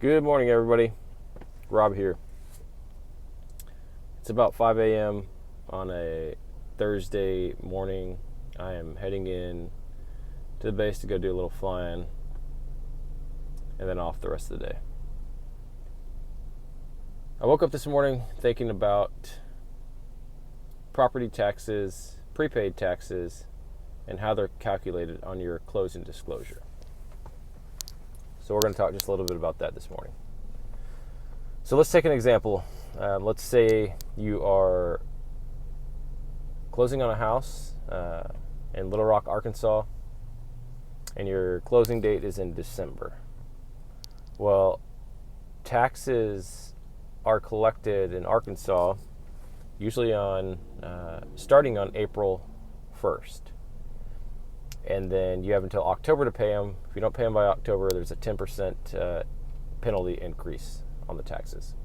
Good morning, everybody. Rob here. It's about 5 a.m. on a Thursday morning. I am heading in to the base to go do a little flying and then off the rest of the day. I woke up this morning thinking about property taxes, prepaid taxes, and how they're calculated on your closing disclosure. So we're going to talk just a little bit about that this morning. So let's take an example. Let's say you are closing on a house in Little Rock, Arkansas, and your closing date is in December. Well, taxes are collected in Arkansas usually starting on April 1st. And then you have until October to pay them. If you don't pay them by October, there's a 10% penalty increase on the taxes.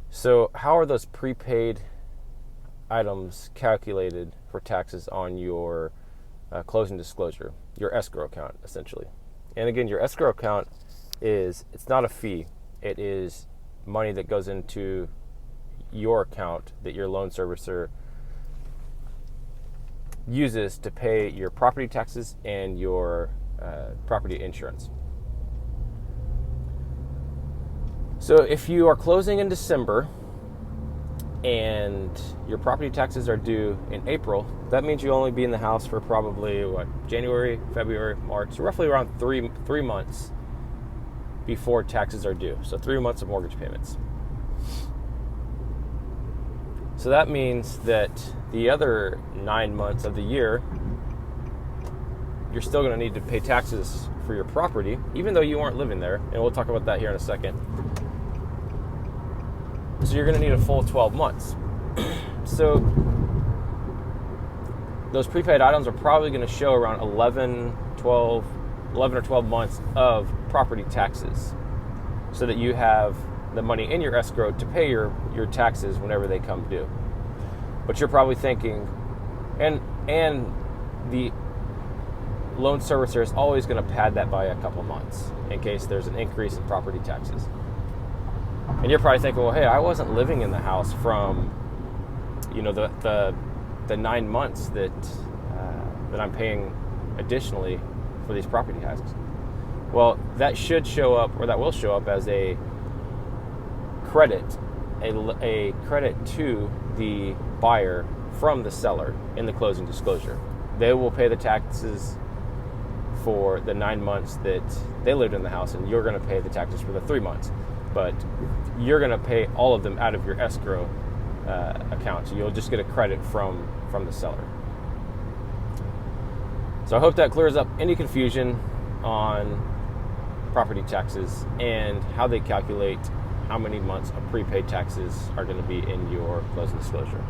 So how are those prepaid items calculated for taxes on your closing disclosure, your escrow account, essentially? And again, your escrow account it's not a fee. It is money that goes into your account that your loan servicer uses to pay your property taxes and your property insurance. So if you are closing in December and your property taxes are due in April, that means you'll only be in the house for probably January, February, March, so roughly around three months before taxes are due. So 3 months of mortgage payments. So that means that the other 9 months of the year, you're still going to need to pay taxes for your property, even though you aren't living there. And we'll talk about that here in a second. So you're going to need a full 12 months. So those prepaid items are probably going to show around 11 or 12 months of property taxes, so that you have the money in your escrow to pay your taxes whenever they come due. But you're probably thinking, and the loan servicer is always going to pad that by a couple months in case there's an increase in property taxes. And you're probably thinking, well, hey, I wasn't living in the house from, the 9 months that I'm paying additionally for these property taxes. Well, that should show up, or that will show up as a credit, a credit to the buyer from the seller in the closing disclosure. They will pay the taxes for the 9 months that they lived in the house, and you're going to pay the taxes for the 3 months. But you're going to pay all of them out of your escrow account. So you'll just get a credit from the seller. So I hope that clears up any confusion on property taxes and how they calculate how many months of prepaid taxes are going to be in your closing disclosure.